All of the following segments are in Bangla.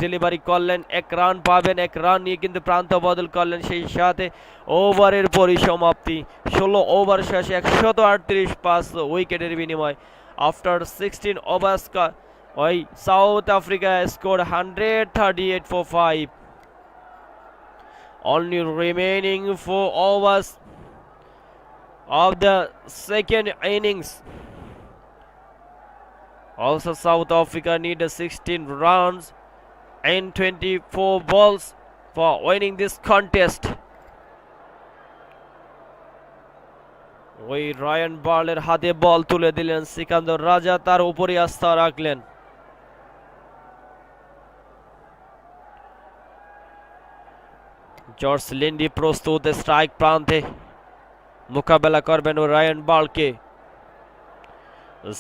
ডেলিভারি করলেন, 1 রান পাবেন, 1 রান নিয়ে কিন্তু প্রান্ত বদল করলেন। সেই সাথে ওভারের পরিসমাপ্তি, 16 ওভার শেষে 138 পাস উইকেটের বিনিময়। আফটার 16 overs ওই south Africa score 138 for 5. Only remaining 4 overs of the second innings. Also South Africa need 16 runs in 24 balls for winning this contest. ওই রায়ান বার্লের হাতে বল তুলে দিলেন সিকান্দর রাজা, তার উপরই আস্থা রাখলেন। জর্জ লিন্ডি প্রস্তুত স্ট্রাইক প্রান্তে মোকাবেলা করবেন ও রায়ান বার্লকে।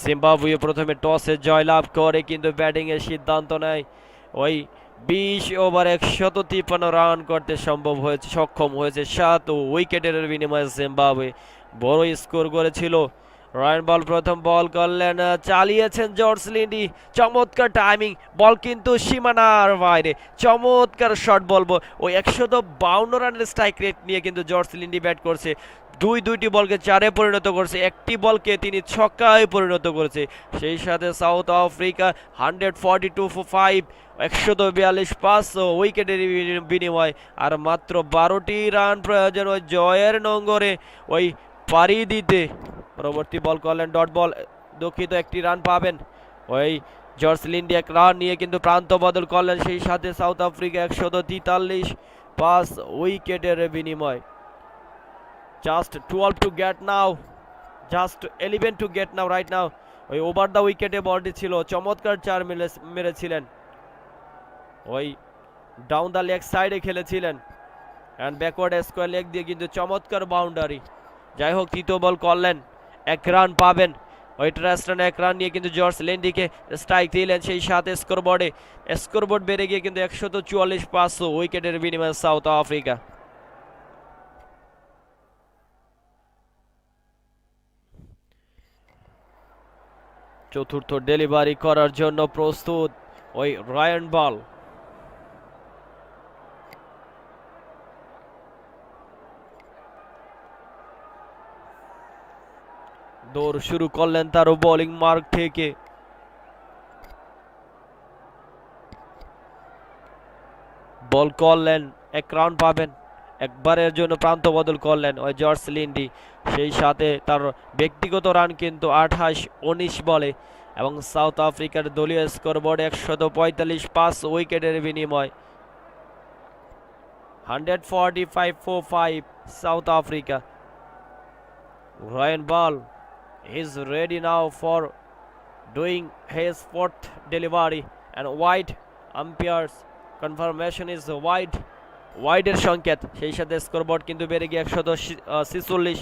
জিম্বাবুয়ে প্রথমে টসে জয়লাভ করে কিন্তু ব্যাটিং এর সিদ্ধান্ত নেয়। ওই 20 ওভার 153 রান করতে সক্ষম হয়েছে 7 উইকেটের বিনিময়ে। জিম্বাবুয়ে বড় স্কোর করেছিল। রায়ান বল প্রথম বল করলেন, চালিয়েছেন জর্জ লিন্ডি, চমৎকার টাইমিং, বল কিন্তু সীমানার বাইরে, চমৎকার শট বলবো। ওই 152 রানের স্ট্রাইক রেট নিয়ে কিন্তু জর্জ লিন্ডি ব্যাট করছে। দুইটি বলকে 4-এ পরিণত করছে, একটি বলকে তিনি ছক্কায় পরিণত করেছে। সেই সাথে সাউথ আফ্রিকা 142 for 5, 142 পাস উইকেটের বিনিময়। আর মাত্র 12টি রান প্রয়োজন ওই জয়ের নোঙ্গরে ওই পাড়ি দিতে। পরবর্তী বল করলেন ডট বল, দুঃখিত, 1টি রান পাবেন। ওই জর্জ লিন্ডি 1 রান নিয়ে কিন্তু প্রান্ত বদল করলেন। সেই সাথে সাউথ আফ্রিকা 143 পাস উইকেটের বিনিময়। Just 12 to get now, just 11 to get now right now. ওই ওভার দ্য উইকেটে বলটি ছিল, চমৎকার 4 মেরেছিলেন। ওই ডাউন দ্য লেগ সাইডে খেলেছিলেন অ্যান্ড ব্যাকওয়ার্ড স্কোয়ার লেগ দিয়ে কিন্তু চমৎকার বাউন্ডারি। যাই হোক, তৃতীয় বল করলেন, 1 রান পাবেন। ওই ট্রাস্টনে 1 রান নিয়ে কিন্তু জর্জ লিন্ডিকে স্ট্রাইক দিলেন। সেই সাথে স্কোরবোর্ড বেড়ে গিয়ে কিন্তু 144 পাস উইকেটের বিনিময়ে সাউথ আফ্রিকা। চতুর্থ ডেলিভারি করার জন্য প্রস্তুত ওই রায়ান বল। দৌড় শুরু করলেন তার বোলিং মার্ক থেকে। বল করলেন, 1 রান পাবেন, একবারের জন্য প্রান্ত বদল করলেন ওই জর্জ লিন্ডি। সেই সাথে তার ব্যক্তিগত রান কিন্তু 28-19 বলে এবং সাউথ আফ্রিকার দলীয় স্কোরবোর্ডে 145 পাস উইকেটের বিনিময়। 145 for 5 সাউথ আফ্রিকা। রায়ান বল is ready now for doing his 4th delivery and wide umpires confirmation is ওয়াইডের সংকেত। সেই সাথে স্কোরবোর্ড কিন্তু বেড়ে গিয়ে 146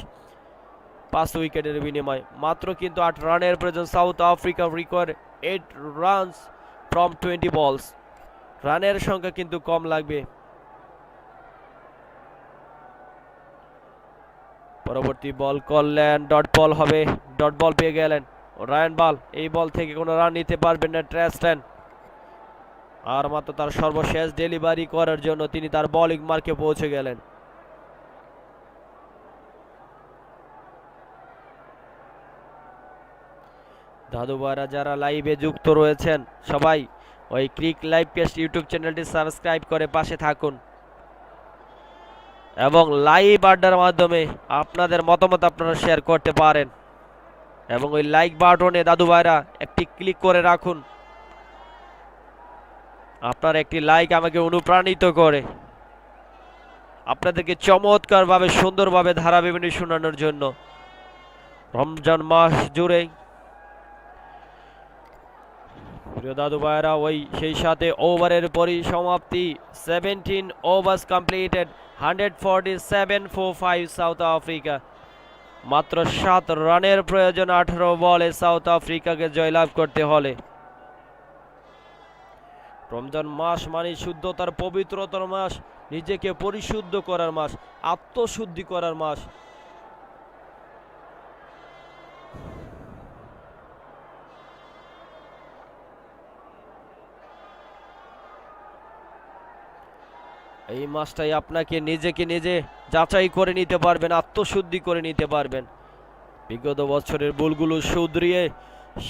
পাঁচ উইকেটের বিনিময়। মাত্র কিন্তু 8 রানের প্রয়োজন। South Africa require 8 runs from 20 বলস। রানের সংখ্যা কিন্তু কম লাগবে। পরবর্তী বল করলেন, ডট বল হবে, ডট বল পেয়ে গেলেন রায়ান বল। এই বল থেকে কোনো রান নিতে পারবেন না ট্রাস্টন। আর মাত্র তার সর্বশেষ ডেলিভারি করার জন্য তিনি তার বোলিং মার্কে পৌঁছে গেলেন। দাদু ভাইরা যারা লাইভে যুক্ত রয়েছেন সবাই ওই ক্রিক লাইভ পেস্ট ইউটিউব চ্যানেলটি সাবস্ক্রাইব করে পাশে থাকুন এবং লাইভ আড্ডার মাধ্যমে আপনাদের মতামত আপনারা শেয়ার করতে পারেন। এবং ওই লাইক বাটনে দাদু ভাইরা একটি ক্লিক করে রাখুন। আপনার একটি লাইক আমাকে অনুপ্রাণিত করে আপনাদেরকে চমৎকারভাবে সুন্দরভাবে ধারাবিবরণী শোনানোর জন্য। রমজান মাস জুড়ে প্রিয় দাদু ভাইরা ওই সেই সাথে ওভারের পরিসমাপ্তি 17 ওভার্স কমপ্লিটেড, 147 for 5 সাউথ আফ্রিকা। মাত্র 7 রানের প্রয়োজন 18 বলে সাউথ আফ্রিকাকে জয়লাভ করতে হলে। রমজান মাস মানে শুদ্ধতার পবিত্রতার মাস, নিজেকে পরিশুদ্ধ করার মাস, আত্মশুদ্ধি করার মাস। এই ম্যাচটাই আপনাকে নিজেকে নিজে যাচাই করে নিতে পারবেন, আত্মশুদ্ধি করে নিতে পারবেন, বিগত বছরের ভুলগুলো শুধরিয়ে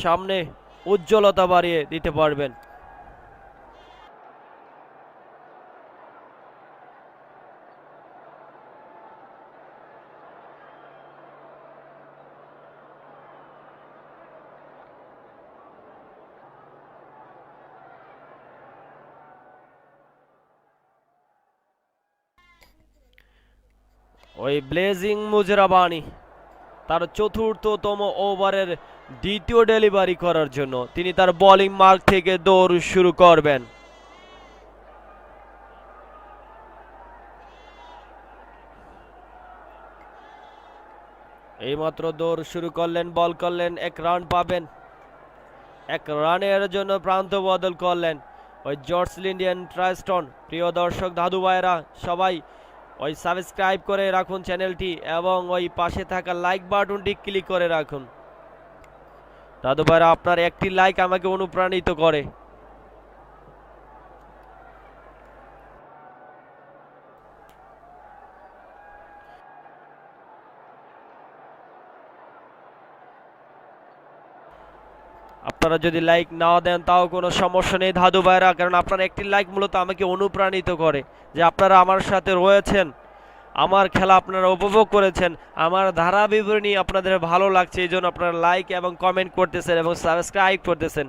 সামনে উজ্জ্বলতা বাড়িয়ে দিতে পারবেন। ওই ব্লেজিং মুজরাবানি তার চতুর্থতম ওভারের দ্বিতীয় ডেলিভারি করার জন্য তিনি তার বোলিং মার্ক থেকে দৌড় শুরু করবেন। এইমাত্র দৌড় শুরু করলেন, বল করলেন, 1 রান পাবেন। 1 রানের জন্য প্রান্ত বদল করলেন ওই জর্জ লিন্ডিয়ান ট্রাইস্টন। প্রিয় দর্শক দাদু ভাইরা সবাই ওই সাবস্ক্রাইব করে রাখুন চ্যানেলটি এবং ওই পাশে থাকা লাইক বাটনটি ক্লিক করে রাখুন। দাদু ভাইরা আপনার একটি লাইক আমাকে অনুপ্রাণিত করে। আপনারা যদি লাইক নাও দেন তাও কোনো সমস্যা নেই দাদু ভাইরা, কারণ আপনার একটি লাইক মূলত আমাকে অনুপ্রাণিত করে যে আপনারা আমার সাথে রয়েছেন, আমার খেলা আপনারা উপভোগ করেছেন, আমার ধারা বিবরণী আপনাদের ভালো লাগছে, এই জন্য আপনারা লাইক এবং কমেন্ট করতেছেন এবং সাবস্ক্রাইব করতেছেন।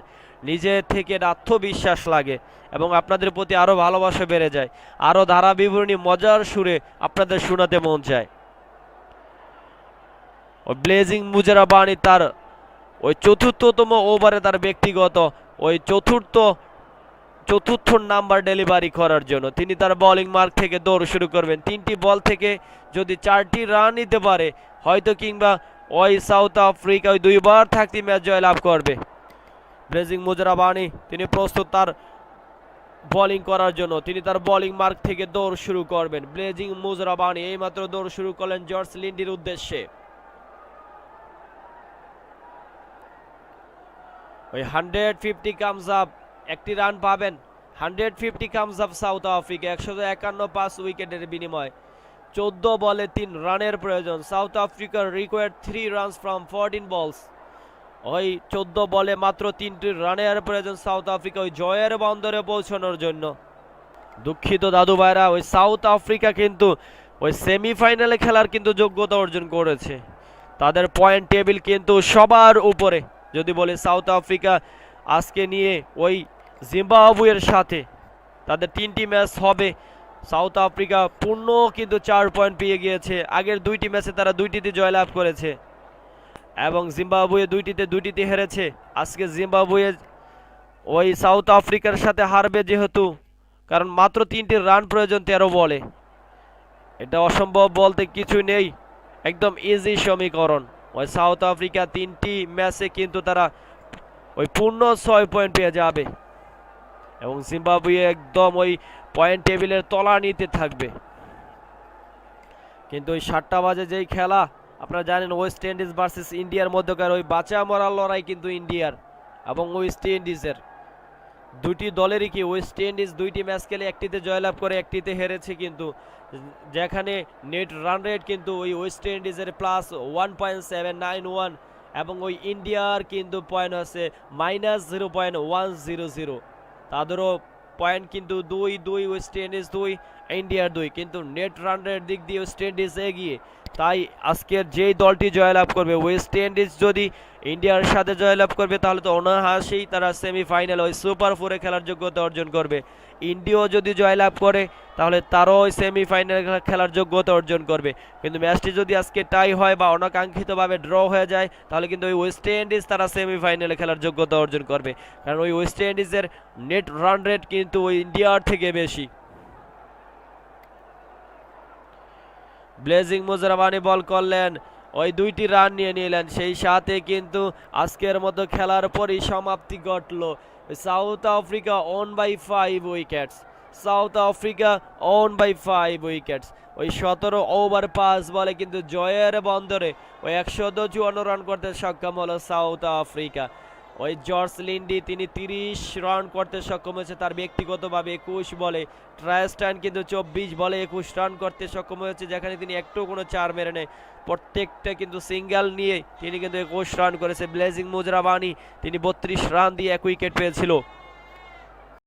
নিজে থেকে আত্মবিশ্বাস লাগে এবং আপনাদের প্রতি আরও ভালোবাসা বেড়ে যায়, আরও ধারা বিবরণী মজার সুরে আপনাদের শোনাতে মন চায়। ও ব্লেজিং মুজরাবানি তার ওই চতুর্থতম ওভারে তার ব্যক্তিগত ওই চতুর্থ নাম্বার ডেলিভারি করার জন্য তিনি তার বোলিং মার্ক থেকে দৌড় শুরু করবেন। 3টি বল থেকে যদি 4টি রান নিতে পারে হয়তো কিংবা ওই সাউথ আফ্রিকা ওই 2বার থাকতে ম্যাচ জয়লাভ করবে। ব্লেজিং মুজরাবানি তিনি প্রস্তুত তার বোলিং করার জন্য, তিনি তার বোলিং মার্ক থেকে দৌড় শুরু করবেন। ব্লেজিং মুজরাবানি এইমাত্র দৌড় শুরু করলেন জর্জ লিন্ডির উদ্দেশ্যে। ওই 150 কামস আপ, 1টি রান পাবেন। 150 কামস আপ সাউথ আফ্রিকা 151 5 উইকেটের বিনিময়ে 14 বলে 3 রানের প্রয়োজন। সাউথ আফ্রিকার রিকোয়ার্ড 3 রানস ফ্রম 14 বলস। ওই 14 বলে মাত্র 3টি রানের প্রয়োজন সাউথ আফ্রিকা ওই জয়ের বন্দরে পৌঁছানোর জন্য। দুঃখিত দাদু ভাইরা, ওই সাউথ আফ্রিকা কিন্তু ওই সেমিফাইনালে খেলার কিন্তু যোগ্যতা অর্জন করেছে, তাদের পয়েন্ট টেবিল কিন্তু সবার উপরে। যদি বলে সাউথ আফ্রিকা আজকে নিয়ে ওই জিম্বাবুয়ের সাথে তাদের 3টি ম্যাচ হবে, সাউথ আফ্রিকা পূর্ণ কিন্তু 4 পয়েন্ট পেয়ে গিয়েছে। আগের 2টি ম্যাচে তারা 2টিতে জয়লাভ করেছে এবং জিম্বাবুয়ে 2টিতে হেরেছে। আজকে জিম্বাবুয়ে ওই সাউথ আফ্রিকার সাথে হারবে যেহেতু, কারণ মাত্র 3টি রান প্রয়োজন 13 বলে। এটা অসম্ভব বলতে কিছু নেই, একদম ইজি সমীকরণ। ওই সাউথ আফ্রিকা 3টি ম্যাচে কিন্তু তারা ওই পূর্ণ 6 পয়েন্ট পেয়ে যাবে এবং জিম্বাবুয়ে একদম ওই পয়েন্ট টেবিলের তলা নিতে থাকবে। কিন্তু ওই 7টা বাজে যেই খেলা আপনারা জানেন, ওয়েস্ট ইন্ডিজ ভার্সেস ইন্ডিয়ার মধ্যকার ওই বাঁচা মরার লড়াই কিন্তু ইন্ডিয়ার এবং ওয়েস্ট ইন্ডিজের। 2টি দলেরই কি ওয়েস্ট ইন্ডিজ 2টি ম্যাচ খেলে 1টিতে জয়লাভ করে 1টিতে হেরেছে, কিন্তু যেখানে নেট রান রেট কিন্তু ওই ওয়েস্ট ইন্ডিজের প্লাস 1.791 এবং ওই ইন্ডিয়ার কিন্তু পয়েন্ট আছে -0.100। তাদেরও পয়েন্ট কিন্তু 2 ওয়েস্ট ইন্ডিজ 2 ইন্ডিয়ার 2, কিন্তু নেট রান রেট দিক দিয়ে ওয়েস্ট ইন্ডিজ এগিয়ে। তাই আজকের যেই দলটি জয়লাভ করবে, ওয়েস্ট ইন্ডিজ যদি ইন্ডিয়ার সাথে জয়লাভ করবে তাহলে তো অনায়াসেই তারা সেমিফাইনাল ওই সুপার 4-এ খেলার যোগ্যতা অর্জন করবে। ইন্ডিয়াও যদি জয়লাভ করে তাহলে তারও ওই সেমিফাইনাল খেলার যোগ্যতা অর্জন করবে। কিন্তু ম্যাচটি যদি আজকে টাই হয় বা অনাকাঙ্ক্ষিতভাবে ড্র হয়ে যায় তাহলে কিন্তু ওই ওয়েস্ট ইন্ডিজ তারা সেমিফাইনালে খেলার যোগ্যতা অর্জন করবে, কারণ ওই ওয়েস্ট ইন্ডিজের নেট রান রেট কিন্তু ওই ইন্ডিয়ার থেকে বেশি। ব্লেজিং মুজরাবানি বল করলেন, ওই 2টি রান নিয়ে নিলেন, সেই সাথে কিন্তু আজকের মতো খেলার পরই সমাপ্তি ঘটল। South Africa won by 5 wickets. South Africa won by 5 wickets. ওই 17 ওভার 5 বলে কিন্তু জয়ের বন্দরে ওই 154 রান করতে সক্ষম হলো সাউথ আফ্রিকা। ওই জর্জ লিন্ডি তিনি 30 রান করতে সক্ষম হয়েছে তার ব্যক্তিগতভাবে 21 বলে। ট্রাইস্টান কিন্তু 24 বলে 21 রান করতে সক্ষম হয়েছে, যেখানে তিনি একটু কোনো চার মেরে নেয়, প্রত্যেকটা কিন্তু সিঙ্গেল নিয়ে তিনি কিন্তু 21 রান করেছে। ব্লেজিং মুজরাবানি তিনি 32 রান দিয়ে 1 উইকেট পেয়েছিল।